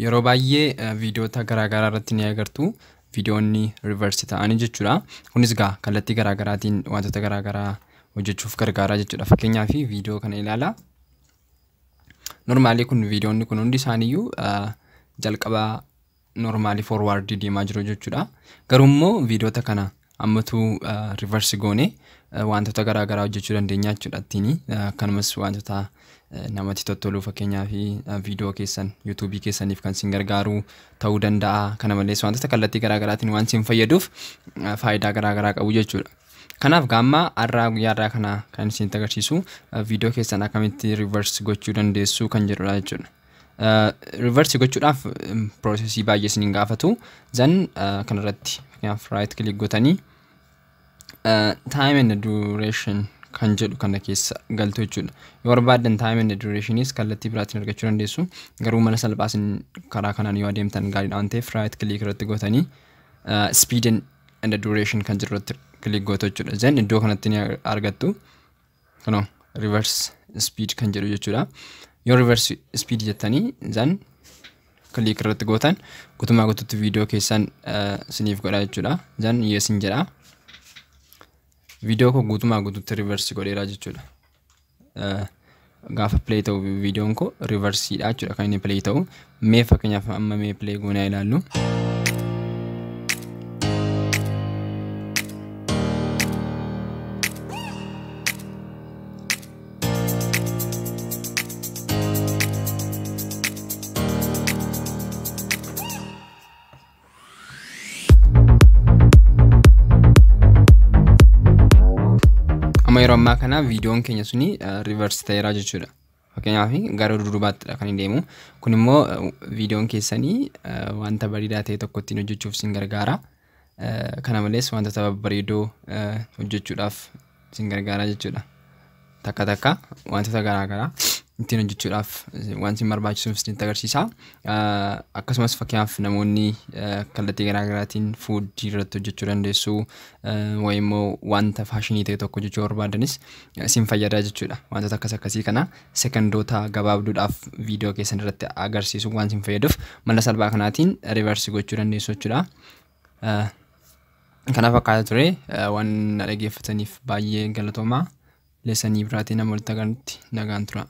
yeroo baay'ee viidiyoota garaagaraa irratti ni agartu. Viidiyoonni reverse ta'anii jechuudha. Kunis kallattii garaagaraatiin wantoota garaagaraa hojjechuuf gargaara jechuudha. Fakkeenyaaf viidiyoo kana ilaala. Normaalii kun viidiyoonni kun hundi isaaniiyyuu jalqaba normaalii forward deemaa jiru jechuudha. Garuu immoo viidiyoota kana ammatu reverse goone wantoota garaagaraa hojjechuu dandeenya jechuudha. Akkanumas wantoota namatti toluu fakkeenyaaf viidiyoo keessan YouTube keessaniif kan isin gargaaru ta'uu danda'a. Kana malees wantoota kallattii garaagaraatiin waan isin fayyaduuf faayidaa garaagaraa qabu jechuudha. Kanaaf gaamma guyyaa kana kan isin agarsiisu viidiyoo keessan akkamitti reverse gochuu dandeessu kan jedhudha jechuudha. Reverse gochuudhaaf processii baay'ee isin gaafatu. Kanarratti fakkeenyaaf right click gootanii time and duration kan jedhu kana keessa galtu jechuudha. Yoo barbaadan time and duration is kallattii biraatiin argachuu dandeessu. Garuu mala salphaatiin karaa kanaan yoo adeemtan gaariidha waan ta'eef right click irratti gootanii speed and duration kan jedhu irratti click gootu jechuudha. Iddoo kanatti ni argattu. Kunoo reverse speed kan jedhu jechuudha. Yoo reverse speed jettanii click irratti gootan guutumaa guutuutti viidiyoo keessan isiniif godha jechuudha. Yes hin jedha. Video ko guutumaa guutuutti reverse godheera jechuudha. Gaafa play ta'u viidiyoon ko reverse dha jechuudha kan inni play ta'u. Mee fakkeenyaaf amma mee play goonee ilaallu. Yeroo ammaa kana viidiyoon keenya suni reverse ta'eera jechuudha. Fakkeenyaaf gara duubaatti kan inni deemu. Kun immoo viidiyoon keessanii wanta bareedaa ta'e tokko ittiin hojjechuuf isin gargaara. Kana malees wantoota babbareedoo hojjechuudhaaf isin gargaara jechuudha. Takka wantoota garaagaraa ittiin hojjechuudhaaf waan isin barbaachisuuf isin agarsiisa. Akkasumas fakkeenyaaf namoonni kallattii garaagaraatiin food irratti hojjechuu dandeessu. Wayi immoo wanta faashinii ta'e tokko hojjechuu barbaadanis isin fayyada jechuudha. Wantoota akkasii kana sekondoota gabaabduudhaaf viidiyoo keessan irratti agarsiisu waan isin fayyaduuf mala salphaa kanaatiin reverse gochuu dandeessu jechuudha. Kanaaf akkaataa ture waan dhaggeeffataniif baay'ee galatoomaa. Leessanii biraatiin namoota nagaan tura.